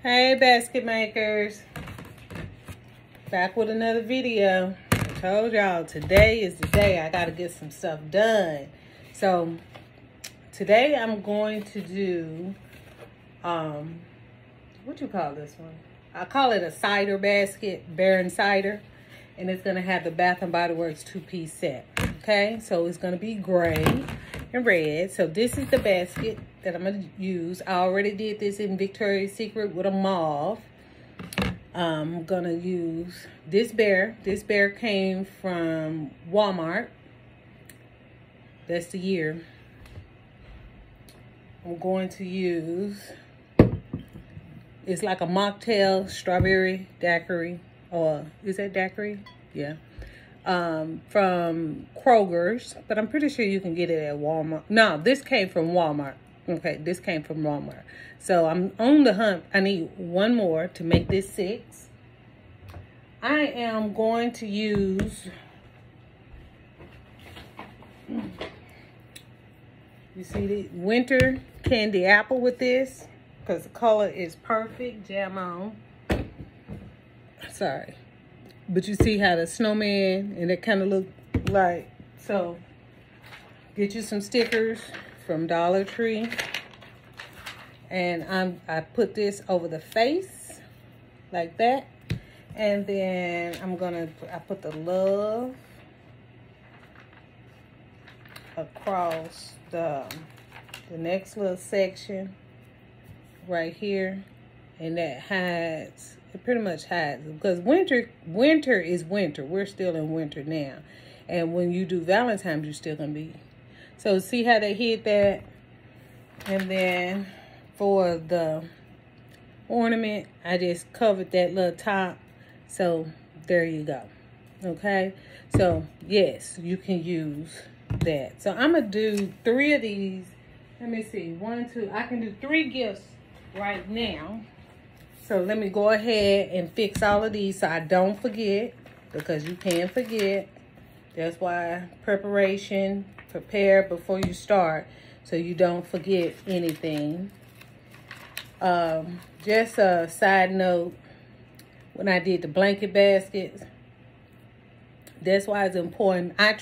Hey basket makers, back with another video. I told y'all today is the day I gotta get some stuff done. So today I'm going to do what you call this one? I call it a cider basket, Baron cider, and it's gonna have the Bath and Body Works 2-piece set. Okay, so it's gonna be gray and red. So this is the basket that I'm gonna use. I already did this in Victoria's Secret with a mauve. I'm gonna use this bear. This bear came from Walmart. That's the year. I'm going to use, it's like a mocktail strawberry daiquiri, or is that daiquiri? Yeah. From Kroger's, but I'm pretty sure you can get it at Walmart. No, this came from Walmart. Okay, this came from Walmart. So I'm on the hunt. I need one more to make this 6. I am going to use, you see the winter candy apple with this, because the color is perfect. Jam on. Sorry. But you see how the snowman and it kind of look like. So get you some stickers from Dollar Tree. And I put this over the face like that. And then I put the love across the next little section right here. And that hides, it pretty much hides, because winter is winter. We're still in winter now. And when you do Valentine's, you're still gonna be. So see how they hid that? And then for the ornament, I just covered that little top. So there you go. Okay, so yes, you can use that. So I'm gonna do 3 of these. Let me see, 1, 2, I can do 3 gifts right now. So let me go ahead and fix all of these so I don't forget, because you can forget. That's why prepare before you start, so you don't forget anything. Just a side note, when I did the blanket baskets, that's why it's important. I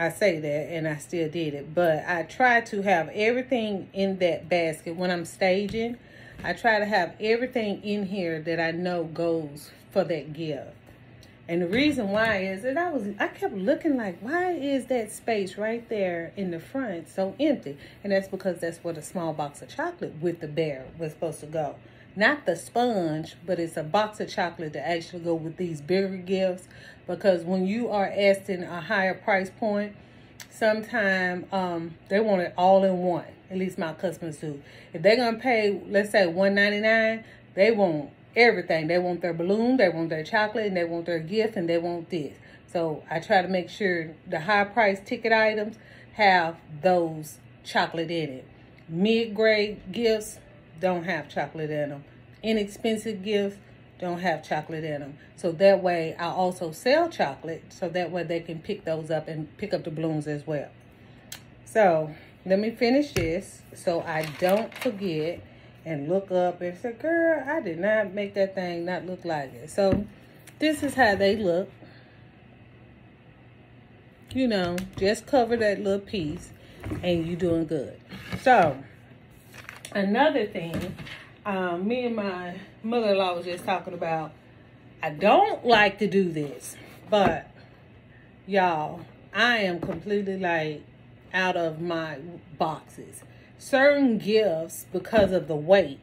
say that and I still did it, but I try to have everything in that basket when I'm staging. I try to have everything in here that I know goes for that gift. And the reason why is that I kept looking like, why is that space right there in the front so empty? And that's because that's where the small box of chocolate with the bear was supposed to go. Not the sponge, but it's a box of chocolate to actually go with these bigger gifts. Because when you are asking a higher price point, sometimes they want it all in one. At least my customers do. If they're going to pay, let's say $1.99, they want everything. They want their balloon, they want their chocolate, and they want their gift, and they want this. So I try to make sure the high price ticket items have those chocolate in it. Mid-grade gifts don't have chocolate in them. Inexpensive gifts don't have chocolate in them. So that way I also sell chocolate, so that way they can pick those up and pick up the balloons as well. So let me finish this so I don't forget and look up and say, girl, I did not make that thing not look like it. So this is how they look. You know, just cover that little piece and you're doing good. So another thing, me and my mother-in-law was just talking about, I don't like to do this, but y'all, I am completely like out of my boxes. Certain gifts, because of the weight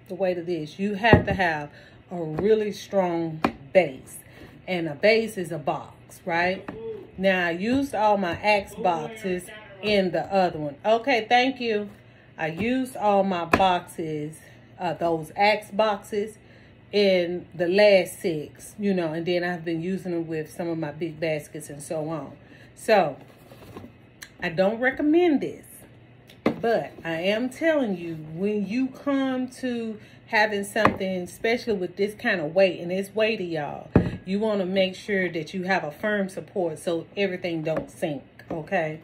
of this, you have to have a really strong base. And a base is a box, right? Now, I used all my Axe boxes in the other one. Okay, thank you. I used all my boxes, those Axe boxes, in the last 6, you know, and then I've been using them with some of my big baskets and so on. So, I don't recommend this. But I am telling you, when you come to having something, especially with this kind of weight, and it's weighty, y'all, you want to make sure that you have a firm support so everything don't sink, okay?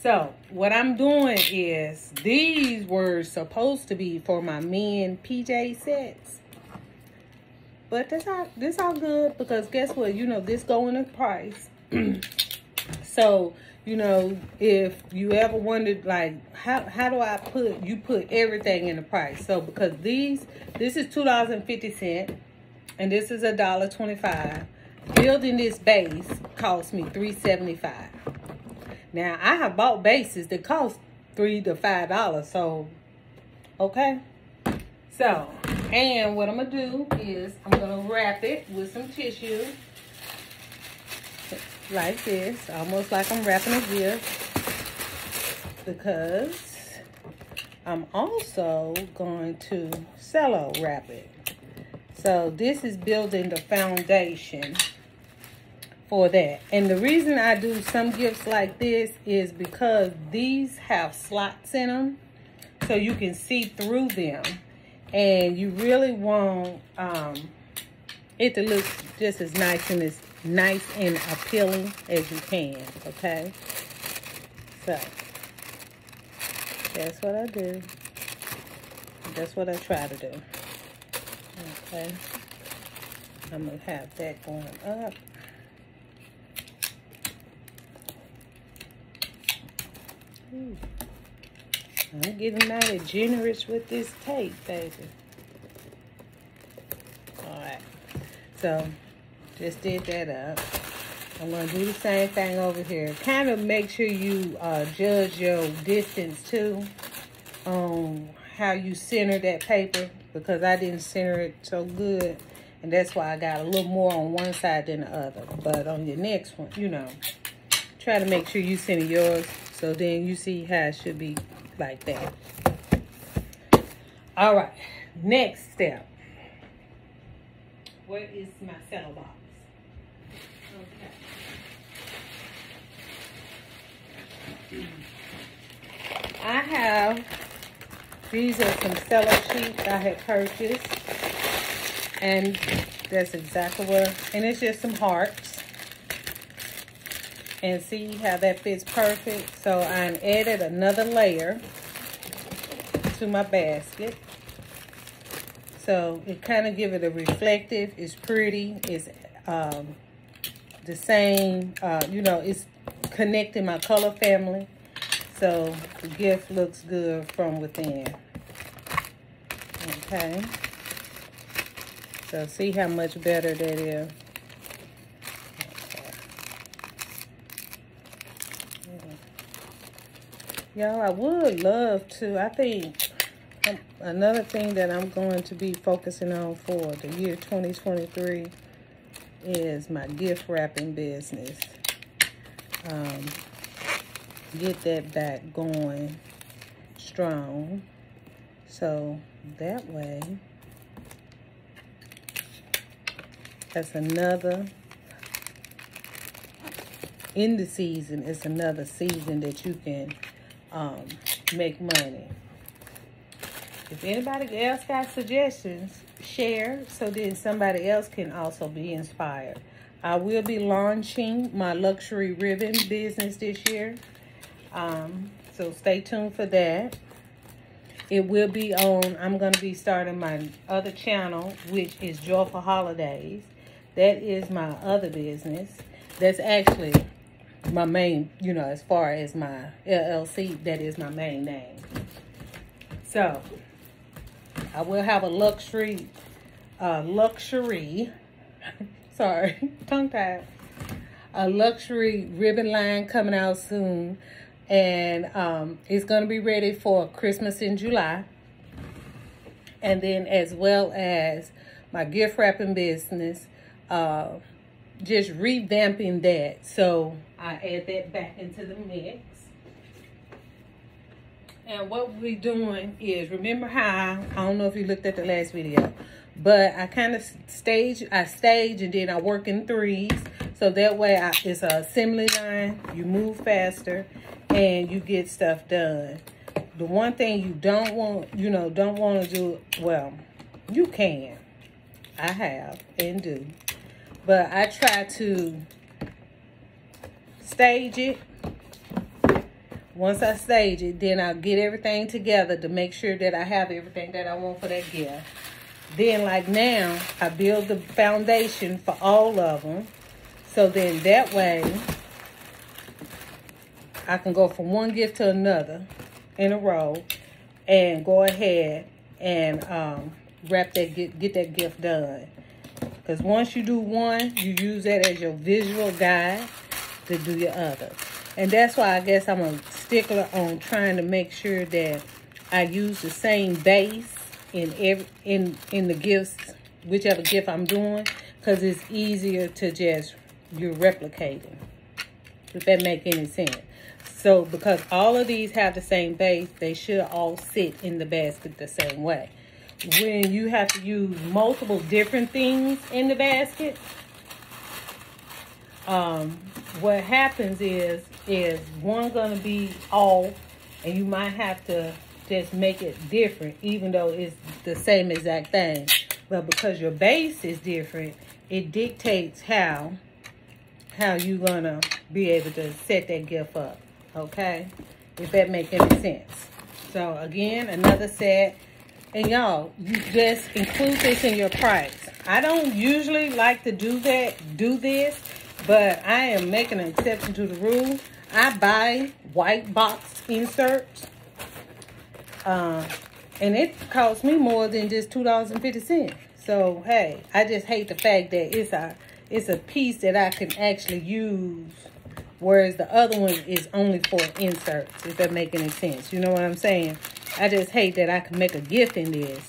So what I'm doing is, these were supposed to be for my men PJ sets. But this all good, because guess what? You know, this go in the price. So, you know, if you ever wondered, like, how do I put everything in the price? So, because this is $2.50, and this is $1.25. Building this base cost me $3.75. Now, I have bought bases that cost $3 to $5, so, okay. So, and what I'm going to do is, I'm going to wrap it with some tissue. Like this, almost like I'm wrapping a gift, because I'm also going to cello wrap it. So this is building the foundation for that. And the reason I do some gifts like this is because these have slots in them, so you can see through them, and you really want it to look just as nice and appealing as you can, okay? So, that's what I do. That's what I try to do. Okay. I'm going to have that going up. Ooh. I'm getting mighty generous with this tape, baby. Alright. So, just did that up. I'm going to do the same thing over here. Kind of make sure you judge your distance too on how you center that paper, because I didn't center it so good, and that's why I got a little more on one side than the other. But on your next one, you know, try to make sure you center yours, so then you see how it should be, like that. All right, next step. Where is my cello box? Okay. I have, these are some cello sheets I had purchased, and that's exactly what, and it's just some hearts. And see how that fits perfect. So I added another layer to my basket. So it kind of give it a reflective, it's pretty, it's the same, you know, it's connecting my color family. So the gift looks good from within. Okay. So see how much better that is. Okay. Y'all, I would love to, I think another thing that I'm going to be focusing on for the year 2023 is my gift wrapping business. Get that back going strong, so that way that's another, in the season, it's another season that you can make money. If anybody else got suggestions, share, so then somebody else can also be inspired. I will be launching my luxury ribbon business this year. So stay tuned for that. It will be on, I'm going to be starting my other channel, which is Joyful Holidays. That is my other business. That's actually my main, you know, as far as my LLC, that is my main name. So, I will have a luxury, sorry, tongue-tied. A luxury ribbon line coming out soon. And it's going to be ready for Christmas in July. And then as well as my gift wrapping business, just revamping that. So I add that back into the mix. And what we're doing is, remember how, I don't know if you looked at the last video, but I kind of stage and then I work in threes. So that way it's an assembly line, you move faster, and you get stuff done. The one thing you don't want, you know, don't want to do, well, you can. I have and do. But I try to stage it, Once I stage it, then I'll get everything together to make sure that I have everything that I want for that gift. Then, like now, I build the foundation for all of them. So then that way, I can go from one gift to another in a row and go ahead and get that gift done. Because once you do one, you use that as your visual guide to do your other. And that's why I guess I'm a stickler on trying to make sure that I use the same base in the gifts, whichever gift I'm doing, because it's easier to just, you're replicating, if that make any sense. So because all of these have the same base, they should all sit in the basket the same way. When you have to use multiple different things in the basket, what happens is one gonna be off, and you might have to just make it different, even though it's the same exact thing. But because your base is different, it dictates how you're gonna be able to set that gift up. Okay, if that makes any sense. So again, another set. And y'all, you just include this in your price. I don't usually like to do this, but I am making an exception to the rule. I buy white box inserts, and it costs me more than just $2.50. So hey, I just hate the fact that it's a piece that I can actually use, whereas the other one is only for inserts, if that make any sense. You know what I'm saying? I just hate that I can make a gift in this.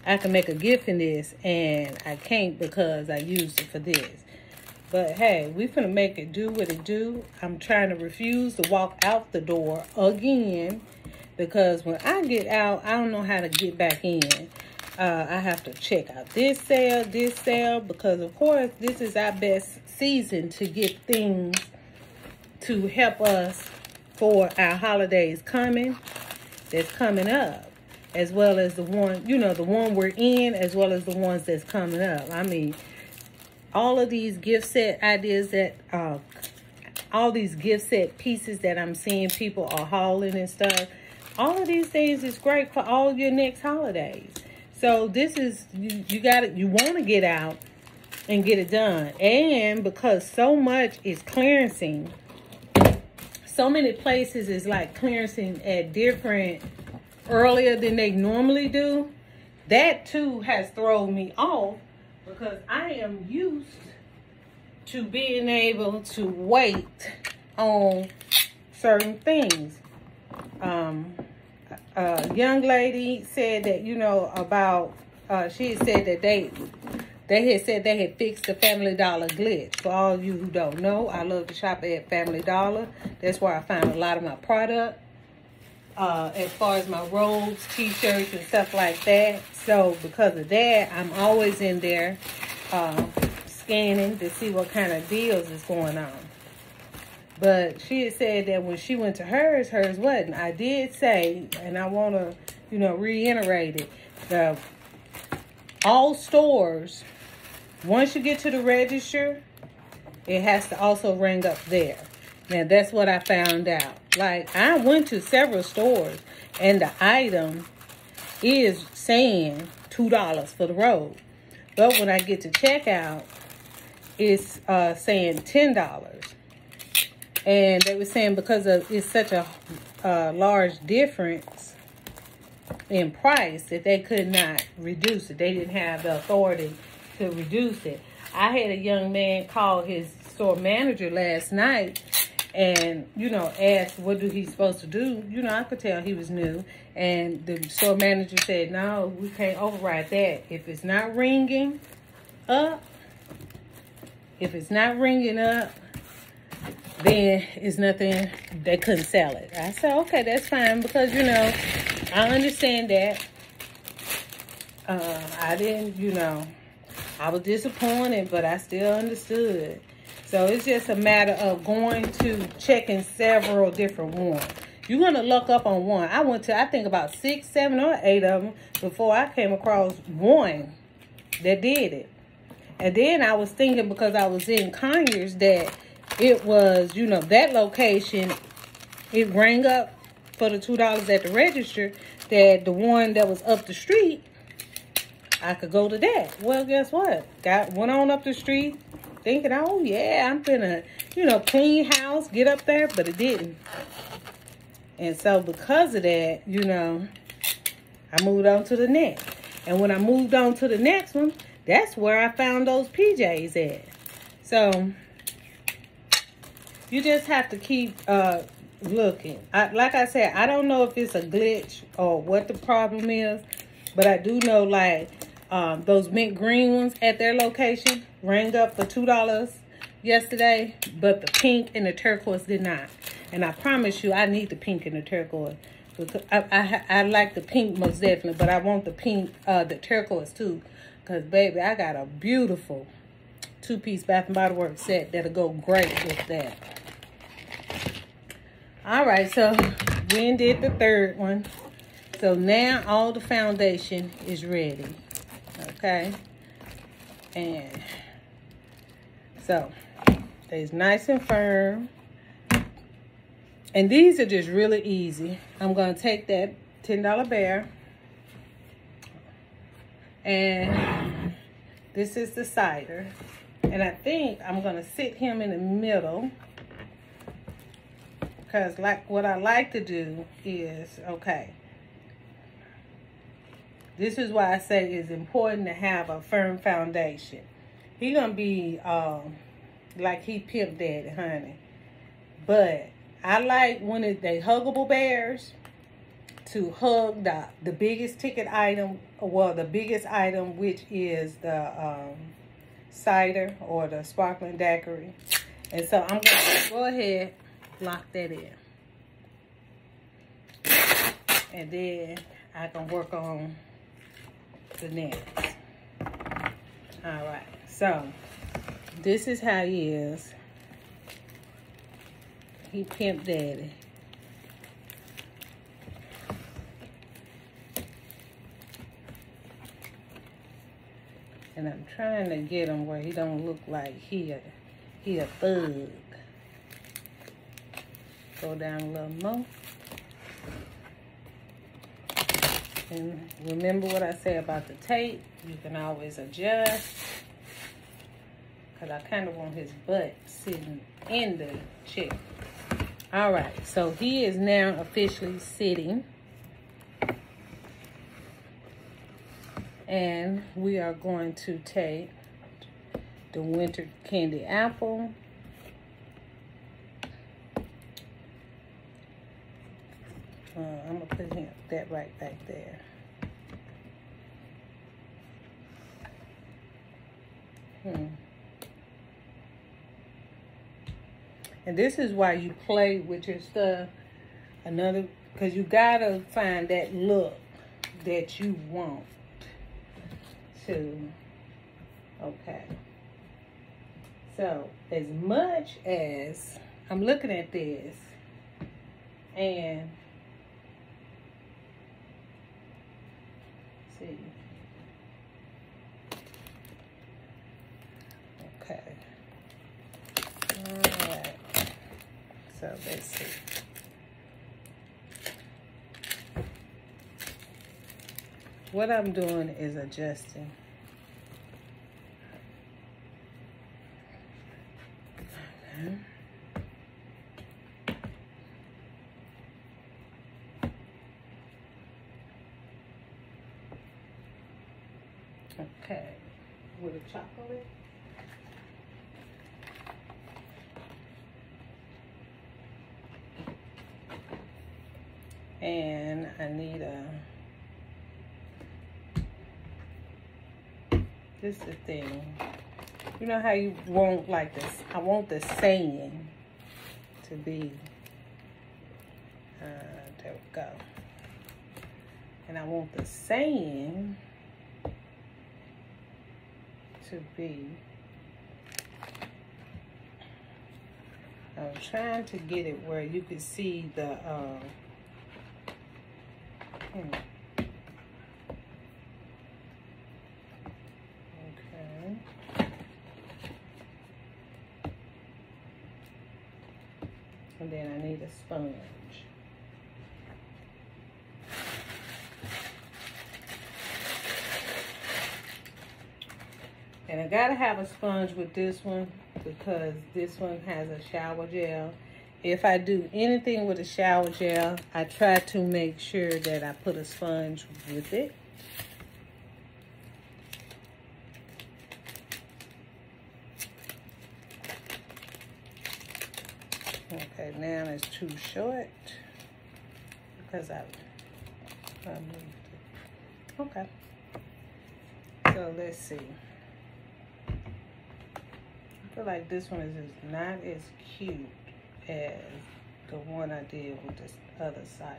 I can make a gift in this, and I can't because I used it for this. But hey, we finna make it do what it do. I'm trying to refuse to walk out the door again, because when I get out, I don't know how to get back in. I have to check out this sale, because of course this is our best season to get things to help us for our holidays that's coming up, as well as the one, the one we're in, as well as the ones that's coming up. I mean, all of these gift set ideas that, all these gift set pieces that I'm seeing people are hauling and stuff, all of these things is great for all your next holidays. So this is, you want to get out and get it done. And because so much is clearancing, so many places is like clearancing at different, earlier than they normally do. That too has thrown me off, because I am used to being able to wait on certain things. A young lady said that, about, she had said that they had said they had fixed the Family Dollar glitch. For all of you who don't know, I love to shop at Family Dollar. That's where I find a lot of my product. As far as my robes, t-shirts, and stuff like that. So because of that, I'm always in there scanning to see what kind of deals is going on. But she had said that when she went to hers wasn't. I did say, and I want to, reiterate it, all stores, once you get to the register, it has to also ring up there. Now, that's what I found out. Like, I went to several stores, and the item is saying $2 for the robe. But when I get to checkout, it's saying $10. And they were saying because it's such a large difference in price that they could not reduce it. They didn't have the authority to reduce it. I had a young man call his store manager last night and, asked what he's supposed to do. I could tell he was new. And the store manager said, no, we can't override that. If it's not ringing up, then it's nothing, they couldn't sell it. I said, okay, that's fine, because, I understand that. I didn't, I was disappointed, but I still understood. So it's just a matter of going to checking several different ones. You're going to look up on one. I went to, I think, about 6, 7, or 8 of them before I came across one that did it. And then I was thinking, because I was in Conyers, that it was, you know, that location, it rang up for the $2 at the register, that the one that was up the street, I could go to that. Well, guess what? Went on up the street thinking, oh yeah, I'm gonna, you know, clean house, get up there, but it didn't. And so because of that, you know, I moved on to the next. And when I moved on to the next one, that's where I found those PJs at. So you just have to keep looking. Like I said, I don't know if it's a glitch or what the problem is, but I do know, like, those mint green ones at their location rang up for $2 yesterday, but the pink and the turquoise did not. And I promise you, I need the pink and the turquoise. Because I like the pink most definitely, but I want the pink, the turquoise too. Because, baby, I got a beautiful 2-piece Bath & Body Works set that'll go great with that. All right, so we did the third one. So now all the foundation is ready. Okay. And so it's nice and firm. And these are just really easy. I'm going to take that $10 bear. And this is the cider. And I think I'm going to sit him in the middle. Because like what I like to do is, okay, this is why I say it's important to have a firm foundation. He going to be like he Pimp Daddy, honey. But I like when they huggable bears to hug the biggest ticket item, well, the biggest item, which is the cider or the sparkling daiquiri. And so I'm going to go ahead, lock that in. And then I can work on the next. All right, so this is how he is. He Pimp Daddy. And I'm trying to get him where he don't look like he a thug. Go down a little more. And remember what I said about the tape. You can always adjust. Because I kind of want his butt sitting in the chair. All right, so he is now officially sitting. And we are going to take the winter candy apple. I'm going to put that right back there. And this is why you play with your stuff. Because you got to find that look that you want to. Okay. So, as much as I'm looking at this and see. Okay. All right. So let's see. What I'm doing is adjusting. Okay. Okay. With a chocolate. And I need this is the thing. You know how you want like this? I want the saying to be, there we go. And I want the saying to be, I'm trying to get it where you can see the, okay. And then I need a sponge. And I gotta have a sponge with this one because this one has a shower gel. If I do anything with a shower gel, I try to make sure that I put a sponge with it. Okay, now it's too short because I moved it. Okay, so let's see. I feel like this one is just not as cute as the one I did with this other cider.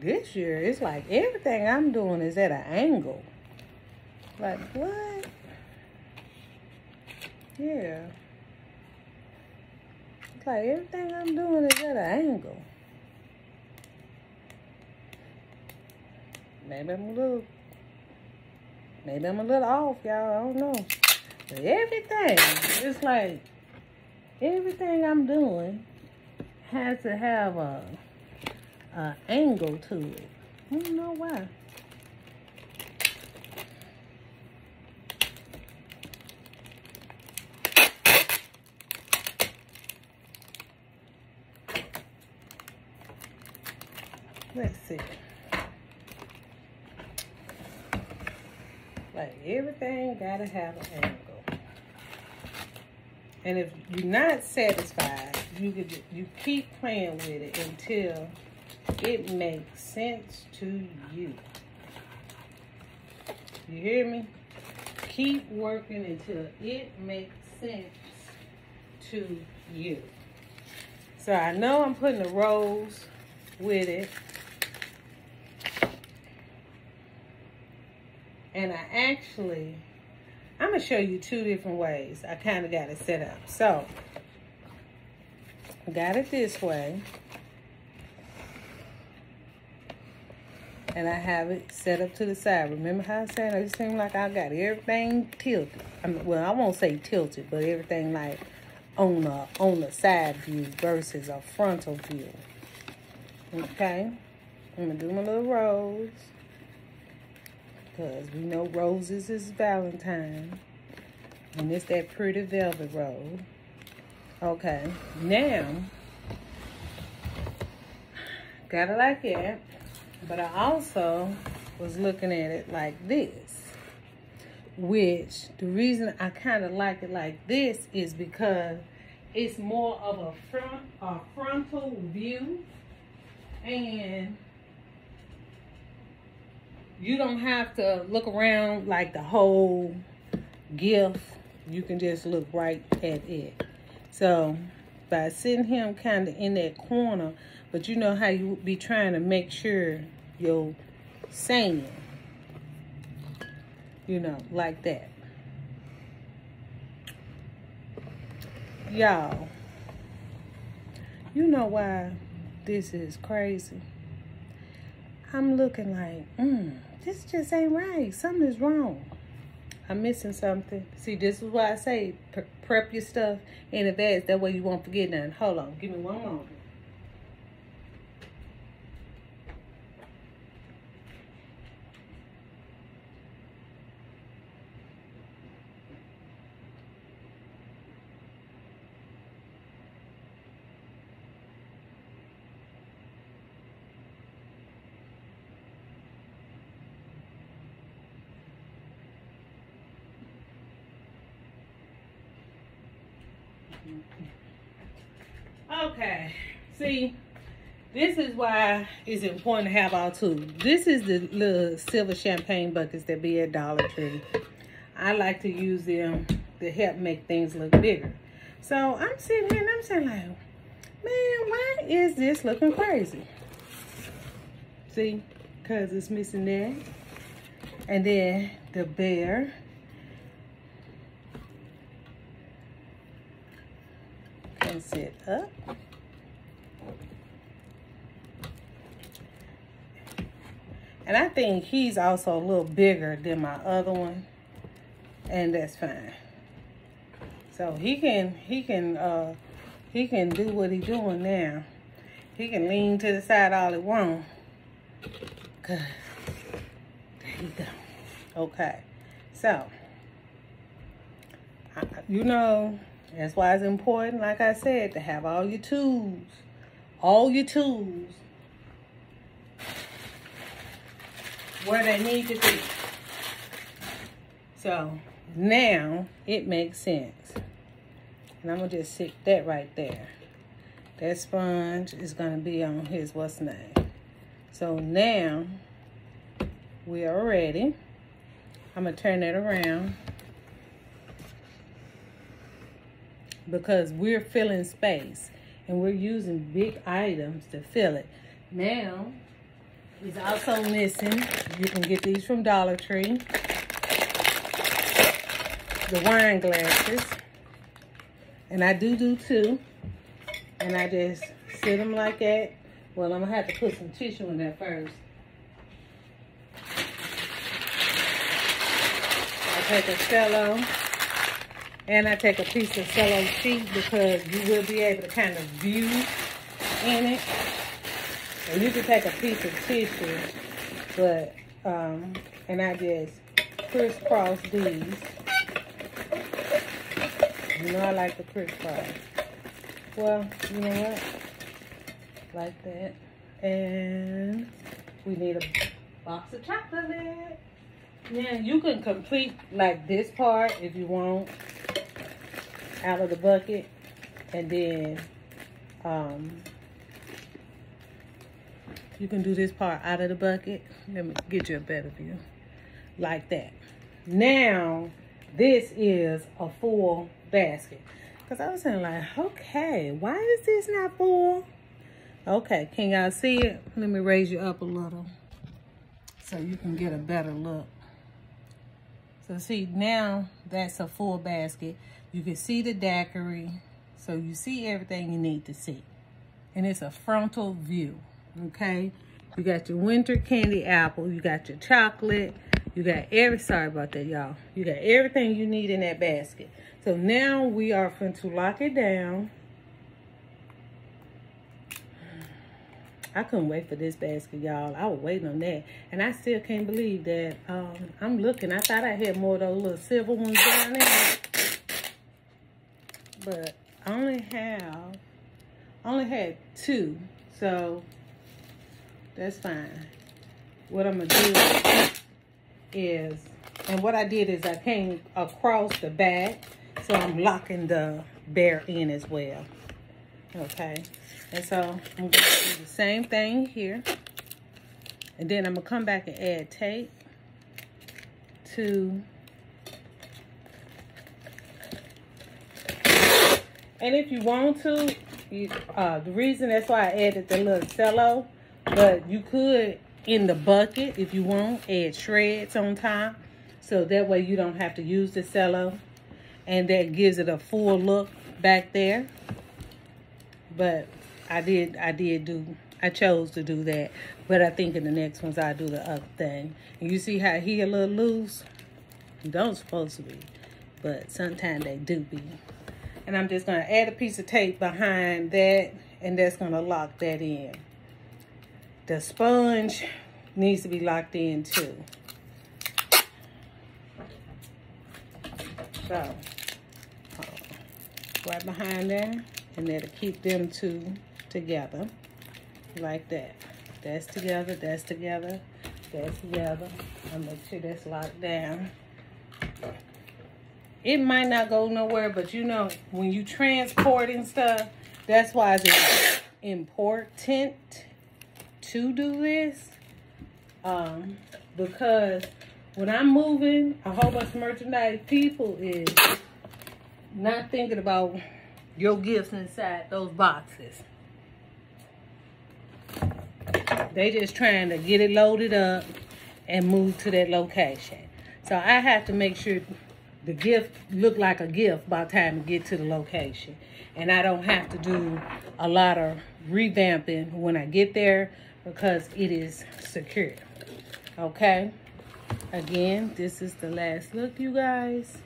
This year, it's like everything I'm doing is at an angle. Like, what? Yeah. It's like everything I'm doing is at an angle. Maybe I'm a little off, y'all. I don't know. But everything, it's like everything I'm doing has to have a angle to it. I don't know why. Let's see. Like everything gotta have an angle. And if you're not satisfied, you keep playing with it until it makes sense to you. You hear me? Keep working until it makes sense to you. So I know I'm putting the rose with it. And I'm going to show you two different ways. I kind of got it set up. So, I got it this way. And I have it set up to the side. Remember how I said it seemed like I got everything tilted. Well, I won't say tilted, but everything like on the side view versus a frontal view. Okay? I'm going to do my little rose. Because we know roses is Valentine. And it's that pretty velvet rose. Okay. Now, got it like that. But I also was looking at it like this. Which, the reason I kind of like it like this is because it's more of a frontal view. And you don't have to look around like the whole gift. You can just look right at it. So, by sitting him kind of in that corner, but you know how you be trying to make sure you're saying, you know, like that. Y'all, you know why this is crazy? I'm looking like, this just ain't right. Something is wrong. I'm missing something. See, this is why I say prep your stuff in advance. That way you won't forget nothing. Hold on. Give me one moment. Okay, see, this is why it's important to have all tools. This is the little silver champagne buckets that be at Dollar Tree. I like to use them to help make things look bigger. So I'm sitting here and I'm saying like, man, why is this looking crazy? See, because it's missing that. And then the bear. Can sit up. And I think he's also a little bigger than my other one. And that's fine. So he can do what he's doing now. He can lean to the side all he wants. Good. There you go. Okay. So, you know, that's why it's important, like I said, to have all your tools. All your tools where they need to be. So, now it makes sense. And I'm going to just stick that right there. That sponge is going to be on his what's name. So now we are ready. I'm going to turn that around because we're filling space and we're using big items to fill it. Now, it's also missing. You can get these from Dollar Tree. The wine glasses. And I do too. And I just sit them like that. Well, I'm going to have to put some tissue in there first. I take a cello. And I take a piece of cello sheet because you will be able to kind of view in it. And you can take a piece of tissue. But, and I just crisscross these. You know I like the crisscross. Well, you know what? Like that. And we need a box of chocolate. Now, you can complete like this part if you want out of the bucket. And then you can do this part out of the bucket. Let me get you a better view. Like that. Now, this is a full basket. Because I was saying like, okay, why is this not full? Okay, can y'all see it? Let me raise you up a little so you can get a better look. So see, now that's a full basket. You can see the daiquiri. So you see everything you need to see. And it's a frontal view, okay? You got your winter candy apple. You got your chocolate. You got sorry about that, y'all. You got everything you need in that basket. So now we are going to lock it down. I couldn't wait for this basket, y'all. I was waiting on that. And I still can't believe that I'm looking. I thought I had more of those little silver ones down there. But I only had 2. So that's fine. What I'm going to do is, and what I did is I came across the back. So I'm locking the bear in as well. Okay. And so I'm going to do the same thing here. And then I'm going to come back and add tape to. And if you want to, the reason that's why I added the little cello, but you could, in the bucket, if you want, add shreds on top. So that way you don't have to use the cello. And that gives it a full look back there. But I chose to do that. But I think in the next ones I'll do the other thing. And you see how he a little loose? You don't supposed to be. But sometimes they do be. And I'm just going to add a piece of tape behind that. And that's going to lock that in. The sponge needs to be locked in too. So, right behind there, and that'll keep them two together, like that. That's together, that's together, that's together. I'll make sure that's locked down. It might not go nowhere, but you know, when you transporting stuff, that's why it's important to do this. Because when I'm moving a whole bunch of merchandise, people is not thinking about your gifts inside those boxes. They just trying to get it loaded up and move to that location. So I have to make sure the gift look like a gift by the time to get to the location. And I don't have to do a lot of revamping when I get there because it is secure. Okay. Again, this is the last look, you guys.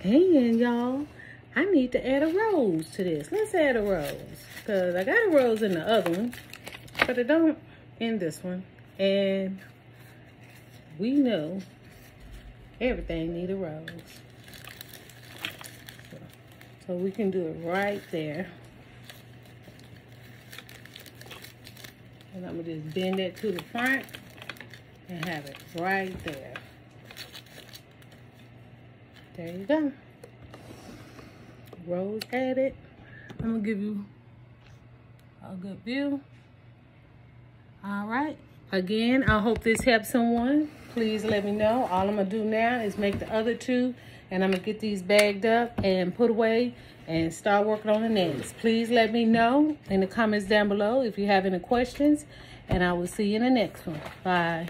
And y'all, I need to add a rose to this. Let's add a rose. Because I got a rose in the other one, but I don't in this one. And we know everything need a rose. So we can do it right there. And I'm gonna just bend it to the front and have it right there. There you go. Rose added. I'm gonna give you a good view. All right. Again, I hope this helps someone. Please let me know. All I'm gonna do now is make the other two, and I'm gonna get these bagged up and put away and start working on the next. Please let me know in the comments down below if you have any questions, and I will see you in the next one. Bye.